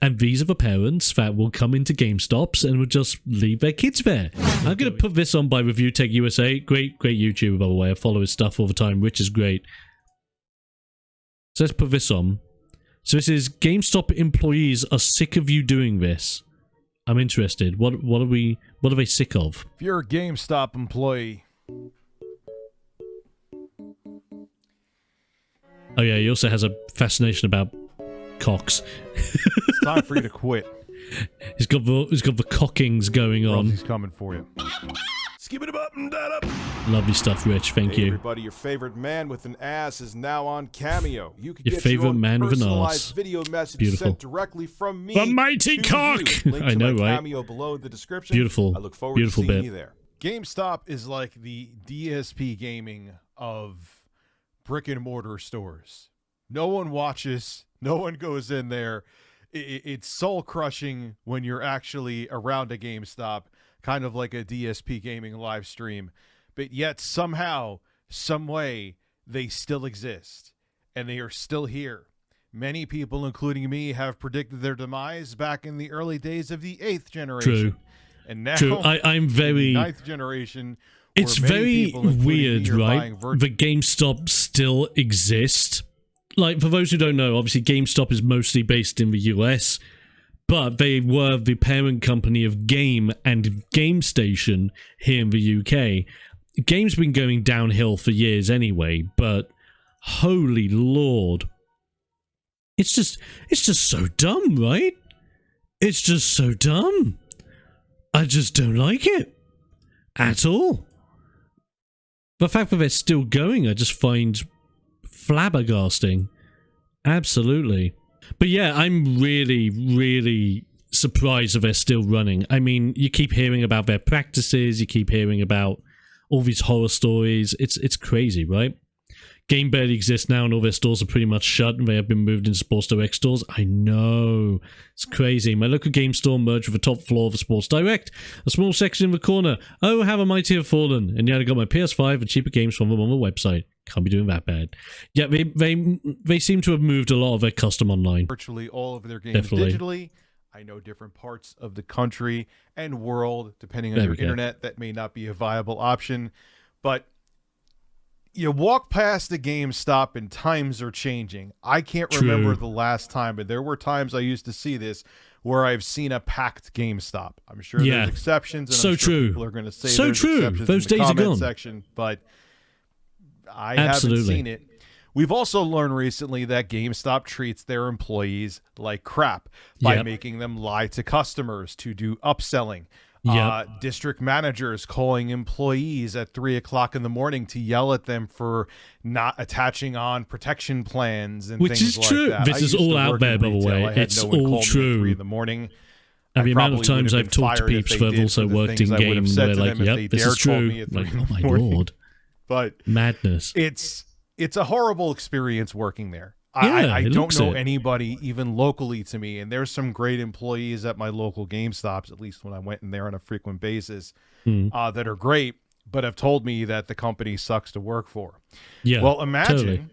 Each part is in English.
And these are the parents that will come into GameStops and will just leave their kids there. I'm going to put this on by ReviewTechUSA. Great YouTuber, by the way. I follow his stuff all the time, which is great. So let's put this on. So this is GameStop employees are sick of you doing this. I'm interested. What are they sick of? If you're a GameStop employee. Oh yeah, he also has a fascination about cocks. It's time for you to quit. He's got the cockings going on. He's coming for you. Skip it up and that up. Lovely stuff, Rich. Thank you. Everybody, your favorite man with an ass is now on Cameo. You can Your get favorite your own man with an personalized ass. video message Beautiful. sent directly from me. The mighty cock! Link I to know, my right? Cameo below in the description. Beautiful. I look forward Beautiful to seeing bit. you there. GameStop is like the DSP gaming of brick and mortar stores. No one watches. No one goes in there. It's soul crushing when you're actually around a GameStop, kind of like a DSP gaming live stream. But yet somehow, some way, they still exist. And they are still here. Many people, including me, have predicted their demise back in the early days of the 8th generation. True. And now, True. I'm very... in the 9th generation... It's very weird, right? The GameStop still exists. Like, for those who don't know, obviously GameStop is mostly based in the US, but they were the parent company of Game and GameStation here in the UK. Game's been going downhill for years anyway, but holy lord. It's just so dumb, right? It's just so dumb. I just don't like it. At all. The fact that they're still going, I just find flabbergasting. Absolutely. But yeah, I'm really surprised that they're still running. I mean, you keep hearing about their practices, you keep hearing about all these horror stories. It's crazy, right? Game barely exists now and all their stores are pretty much shut and they have been moved into Sports Direct stores. I know. It's crazy. My local game store merged with the top floor of a Sports Direct. A small section in the corner. Oh, how a mighty have fallen. And yet I got my PS5 and cheaper games from them on the website. Can't be doing that bad. Yeah, they seem to have moved a lot of their custom online. Virtually all of their games digitally. I know different parts of the country and world, depending on your internet, that may not be a viable option. But you walk past the GameStop and times are changing. I can't remember the last time, but there were times I used to see this where I've seen a packed GameStop. I'm sure there's exceptions, and I'm sure people are going to say there's exceptions Those in the days are comment gone. section, but I haven't seen it. We've also learned recently that GameStop treats their employees like crap by making them lie to customers to do upselling. District managers calling employees at 3 o'clock in the morning to yell at them for not attaching on protection plans and Which things is true. like that. This is all out there, by the way. It's all true. 3 in the morning. And the amount of times I've talked to peeps who have also worked in games, they're like, yep, this is true. Like, oh my lord. But madness. It's a horrible experience working there. Yeah, I don't know anybody, even locally to me, and there's some great employees at my local GameStops, at least when I went in there on a frequent basis, that are great, but have told me that the company sucks to work for. Yeah, well, imagine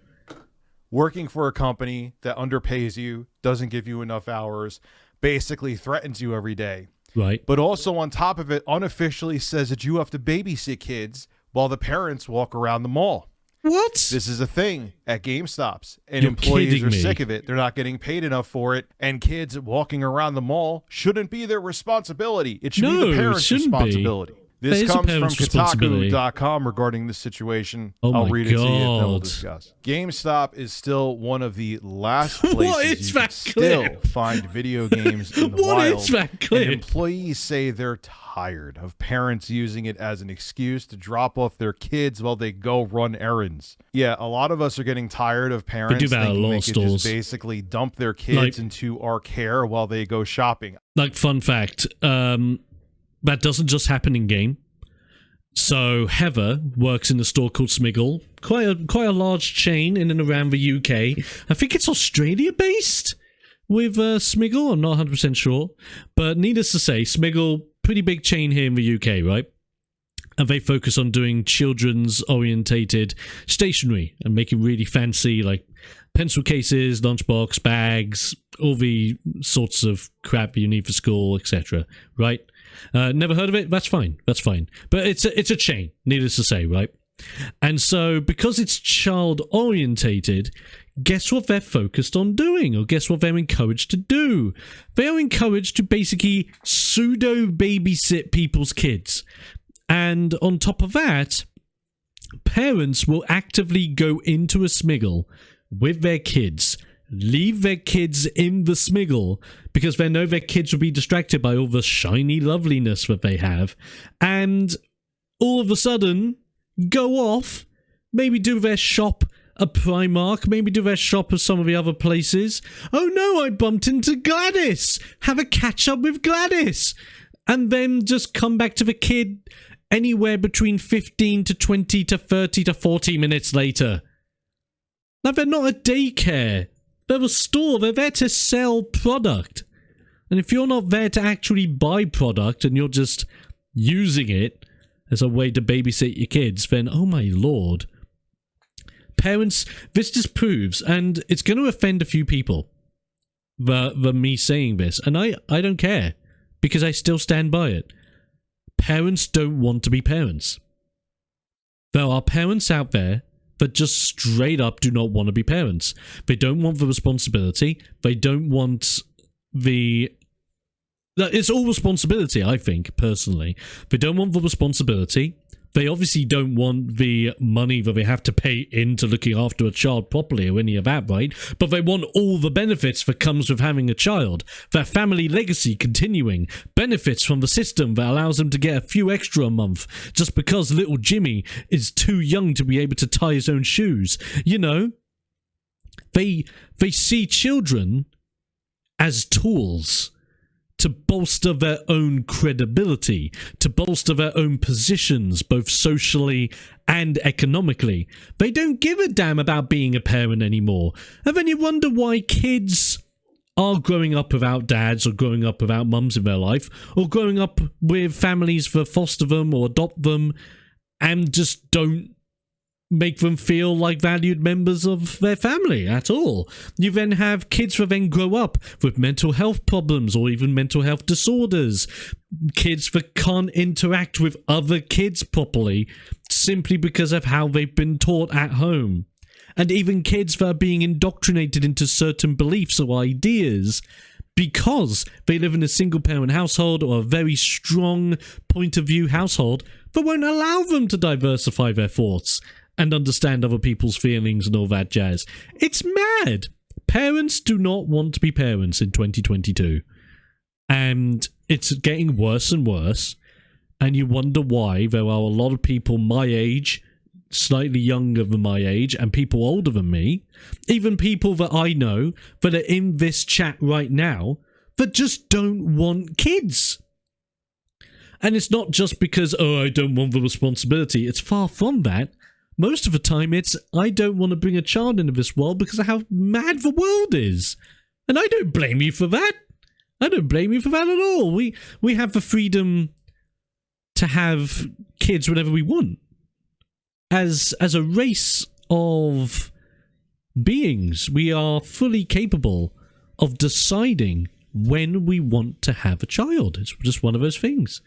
working for a company that underpays you, doesn't give you enough hours, basically threatens you every day. Right. But also on top of it, unofficially says that you have to babysit kids while the parents walk around the mall. What? This is a thing at GameStops, and employees are sick of it. They're not getting paid enough for it, and kids walking around the mall shouldn't be their responsibility. It should be the parents' responsibility. This comes from Kotaku.com regarding this situation. I'll read it to you and then we'll discuss. GameStop is still one of the last places you can still find video games in the wild. And employees say they're tired of parents using it as an excuse to drop off their kids while they go run errands. Yeah, a lot of us are getting tired of parents thinking they could just basically dump their kids into our care while they go shopping. Like, fun fact, that doesn't just happen in game. So Heather works in a store called Smiggle, quite a large chain in and around the UK. I think it's Australia based with Smiggle. I'm not 100% sure, but needless to say, Smiggle, pretty big chain here in the UK, right? And they focus on doing children's orientated stationery and making really fancy, like, pencil cases, lunchbox, bags, all the sorts of crap you need for school, etc. Right? Never heard of it? That's fine. That's fine. But it's a chain, needless to say, right? And so, because it's child-orientated, guess what they're focused on doing? Or guess what they're encouraged to do? They are encouraged to basically pseudo-babysit people's kids. And on top of that, parents will actively go into a smiggle with their kids, leave their kids in the smiggle because they know their kids will be distracted by all the shiny loveliness that they have, and all of a sudden go off, maybe do their shop at Primark, maybe do their shop at some of the other places. Oh no, I bumped into Gladys! Have a catch up with Gladys! And then just come back to the kid anywhere between 15 to 20 to 30 to 40 minutes later. Now, they're not a daycare. They're a store. They're there to sell product. And if you're not there to actually buy product and you're just using it as a way to babysit your kids, then, oh my lord. Parents, this just proves, and it's going to offend a few people, the me saying this, and I don't care, because I still stand by it. Parents don't want to be parents. There are parents out there that just straight up do not want to be parents. They don't want the responsibility. They don't want the... It's all responsibility, I think, personally. They don't want the responsibility. They obviously don't want the money that they have to pay into looking after a child properly or any of that, right? But they want all the benefits that comes with having a child. Their family legacy continuing. Benefits from the system that allows them to get a few extra a month just because little Jimmy is too young to be able to tie his own shoes. You know, they see children as tools to bolster their own credibility, to bolster their own positions, both socially and economically. They don't give a damn about being a parent anymore. And then you wonder why kids are growing up without dads or growing up without mums in their life, or growing up with families that foster them or adopt them and just don't make them feel like valued members of their family at all. You then have kids that then grow up with mental health problems or even mental health disorders. Kids that can't interact with other kids properly simply because of how they've been taught at home. And even kids that are being indoctrinated into certain beliefs or ideas because they live in a single-parent household or a very strong point of view household that won't allow them to diversify their thoughts and understand other people's feelings and all that jazz. It's mad. Parents do not want to be parents in 2022. And it's getting worse and worse. And you wonder why there are a lot of people my age, slightly younger than my age, and people older than me, even people that I know that are in this chat right now, that just don't want kids. And it's not just because, oh, I don't want the responsibility. It's far from that. Most of the time, it's, I don't want to bring a child into this world because of how mad the world is. And I don't blame you for that. I don't blame you for that at all. We have the freedom to have kids whenever we want. As a race of beings, we are fully capable of deciding when we want to have a child. It's just one of those things.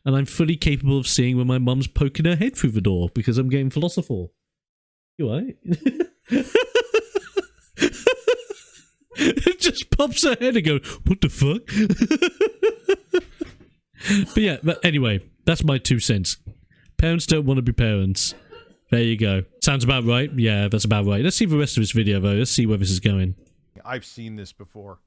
And I'm fully capable of seeing when my mum's poking her head through the door because I'm getting philosophical. You alright? It just pops her head and goes, what the fuck? But yeah, but anyway, that's my 2 cents. Parents don't want to be parents. There you go. Sounds about right? Yeah, that's about right. Let's see the rest of this video, though. Let's see where this is going. I've seen this before.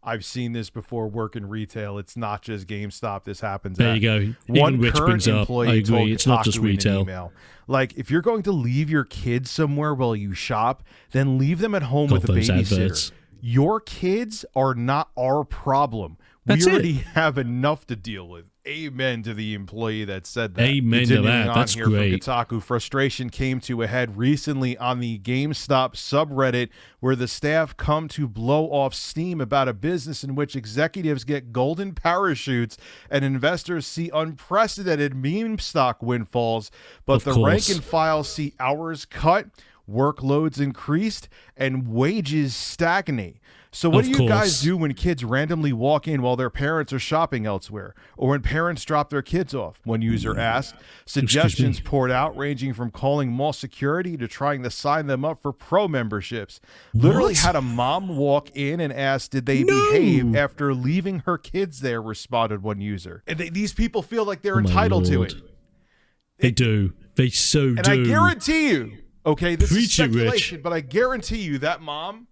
Working retail. It's not just GameStop. This happens. There you go. One current employee I agree. told It's not just Kotaku in an retail. email, like, if you're going to leave your kids somewhere while you shop, then leave them at home with a babysitter. Adverts. Your kids are not our problem. That's we already it. have enough to deal with. Amen to the employee that said that. Amen to that. On That's here great. From Kotaku, frustration came to a head recently on the GameStop subreddit, where the staff come to blow off steam about a business in which executives get golden parachutes and investors see unprecedented meme stock windfalls, but the rank and file see hours cut. workloads increased, and wages stagnate. So what do you guys do when kids randomly walk in while their parents are shopping elsewhere, or when parents drop their kids off? One user asked. Suggestions poured out, ranging from calling mall security to trying to sign them up for pro memberships. Literally had a mom walk in and ask, did they behave after leaving her kids there, responded one user. And these people feel like they're entitled to it. They do. They so do. And I guarantee you, okay, this is speculation, but I guarantee you that mom,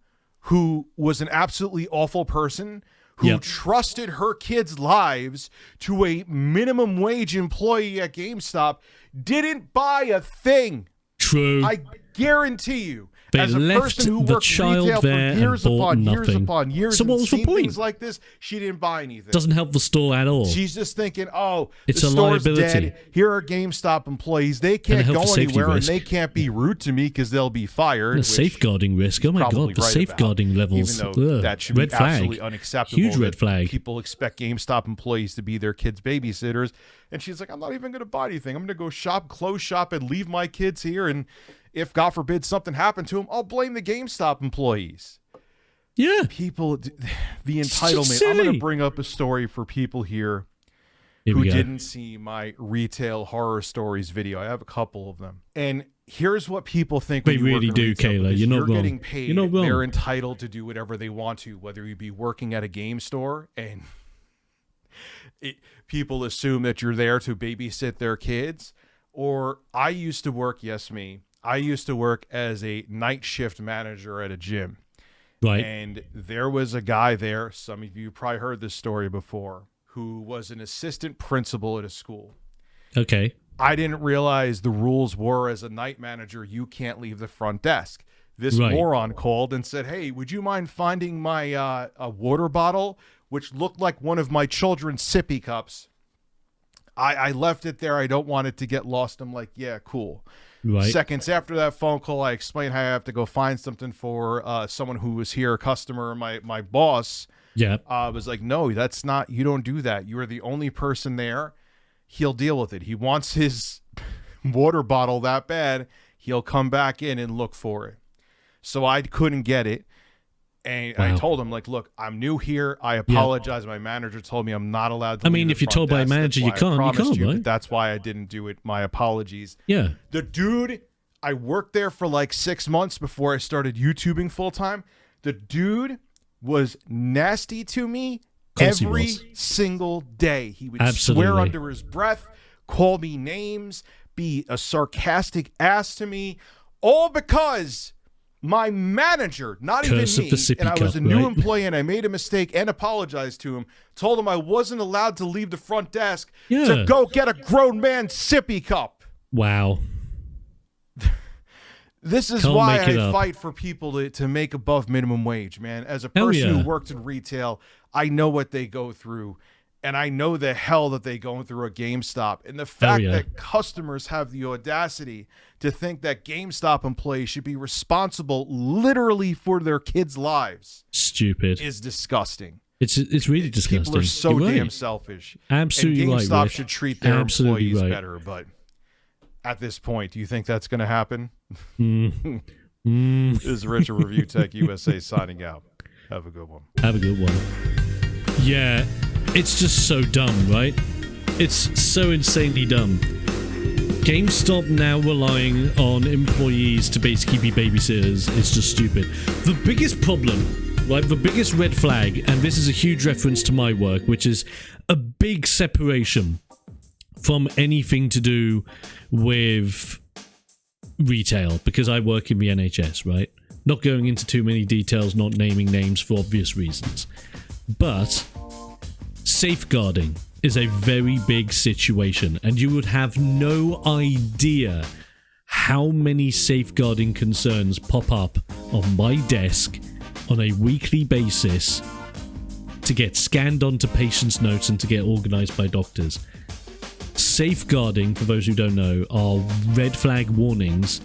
who was an absolutely awful person, who trusted her kids' lives to a minimum wage employee at GameStop, didn't buy a thing. True. I guarantee you. They as a left person who the worked child retail there for years and bought upon nothing. years upon years, So what was the seen point? Things like this, she didn't buy anything. Doesn't help the store at all. She's just thinking, oh, it's the a store's liability. dead. Here are GameStop employees. They can't go anywhere, and they can't be rude to me because they'll be fired. The safeguarding risk. Oh my god, the safeguarding levels. Even though that should be absolutely unacceptable. Huge red flag. People expect GameStop employees to be their kids' babysitters, and she's like, I'm not even going to buy anything. I'm going to go close shop, and leave my kids here. And if God forbid something happened to them, I'll blame the GameStop employees. Yeah. People, the entitlement. I'm going to bring up a story for people here who didn't see my retail horror stories video. I have a couple of them. And here's what people think. They really do, Kayla. You're not wrong. Getting paid. You're not wrong. They're entitled to do whatever they want to, whether you be working at a game store and people assume that you're there to babysit their kids. Or I used to work, I used to work as a night shift manager at a gym. Right. And there was a guy there, some of you probably heard this story before, who was an assistant principal at a school. Okay. I didn't realize the rules were, as a night manager, you can't leave the front desk. This moron called and said, hey, would you mind finding my a water bottle, which looked like one of my children's sippy cups? I left it there. I don't want it to get lost. I'm like, yeah, cool. Right. Seconds after that phone call, I explained how I have to go find something for someone who was here, a customer, my boss. Yeah. Was like, no, that's not, you don't do that. You are the only person there. He'll deal with it. He wants his water bottle that bad. He'll come back in and look for it. So I couldn't get it. And I told him, like, look, I'm new here. I apologize. My manager told me I'm not allowed to. I mean, if you're told by a manager you can't, right? That's why I didn't do it. My apologies. Yeah. The dude, I worked there for like 6 months before I started YouTubing full time. The dude was nasty to me every single day. He would swear under his breath, call me names, be a sarcastic ass to me, all because my manager, not even me, and I was a new employee and I made a mistake and apologized to him, told him I wasn't allowed to leave the front desk to go get a grown man's sippy cup. Wow. This is why I fight for people to make above minimum wage, man. As a person who worked in retail, I know what they go through. And I know the hell that they go through at GameStop. And the fact that customers have the audacity to think that GameStop employees should be responsible literally for their kids' lives. Stupid. Is disgusting. It's really disgusting. People are so damn selfish. Absolutely right. And GameStop right, should treat their employees better. But at this point, do you think that's going to happen? This is Richard, ReviewTechUSA signing out. Have a good one. Have a good one. Yeah. It's just so dumb, right? It's so insanely dumb. GameStop now relying on employees to basically be babysitters is just stupid. The biggest problem, right, the biggest red flag, and this is a huge reference to my work, which is a big separation from anything to do with retail, because I work in the NHS, right? Not going into too many details, not naming names for obvious reasons. But safeguarding is a very big situation, and you would have no idea how many safeguarding concerns pop up on my desk on a weekly basis to get scanned onto patients' notes and to get organized by doctors. Safeguarding, for those who don't know, are red flag warnings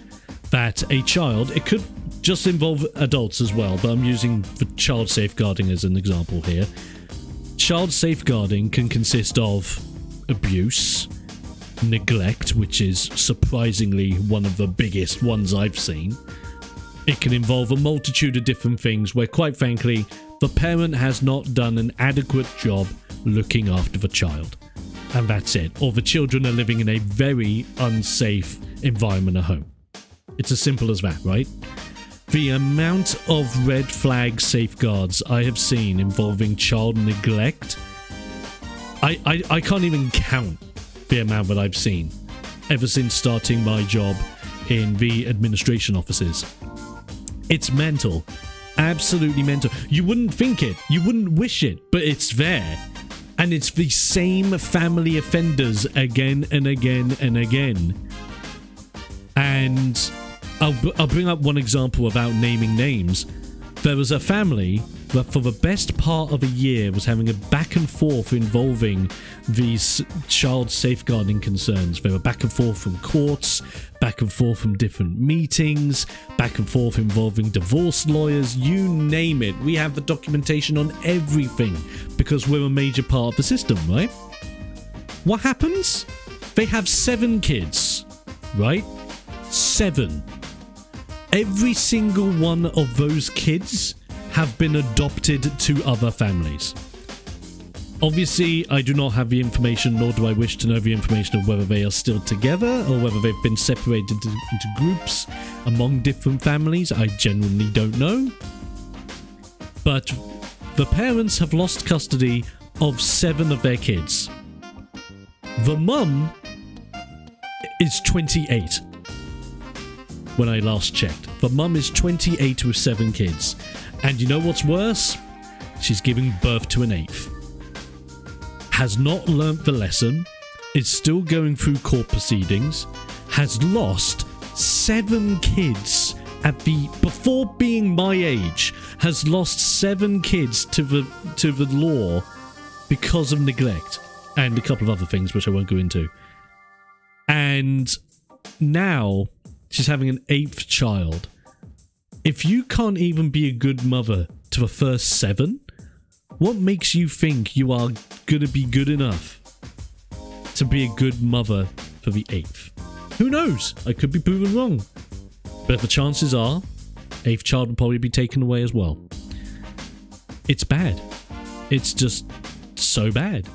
that a child, it could just involve adults as well, but I'm using the child safeguarding as an example here. Child safeguarding can consist of abuse, neglect, which is surprisingly one of the biggest ones I've seen. It can involve a multitude of different things where, quite frankly, the parent has not done an adequate job looking after the child. And that's it. Or the children are living in a very unsafe environment at home. It's as simple as that, right? The amount of red flag safeguards I have seen involving child neglect, I can't even count the amount that I've seen ever since starting my job in the administration offices. It's mental. Absolutely mental. You wouldn't think it. You wouldn't wish it, but it's there. And it's the same family offenders again and again and again. And I'll bring up one example without naming names. There was a family that for the best part of a year was having a back and forth involving these child safeguarding concerns. They were back and forth from courts, back and forth from different meetings, back and forth involving divorce lawyers, you name it. We have the documentation on everything because we're a major part of the system, right? What happens? They have 7 kids, right? 7. Every single one of those kids have been adopted to other families. Obviously, I do not have the information, nor do I wish to know the information of whether they are still together or whether they've been separated into groups among different families. I genuinely don't know. But the parents have lost custody of 7 of their kids. The mum is 28. When I last checked. The mum is 28 with 7 kids. And you know what's worse? She's giving birth to an 8th. Has not learnt the lesson. Is still going through court proceedings. Has lost 7 kids before being my age. Has lost 7 kids to the law because of neglect. And a couple of other things which I won't go into. And now she's having an 8th child. If you can't even be a good mother to the first 7, what makes you think you are going to be good enough to be a good mother for the 8th? Who knows? I could be proven wrong. But the chances are, 8th child will probably be taken away as well. It's bad. It's just so bad.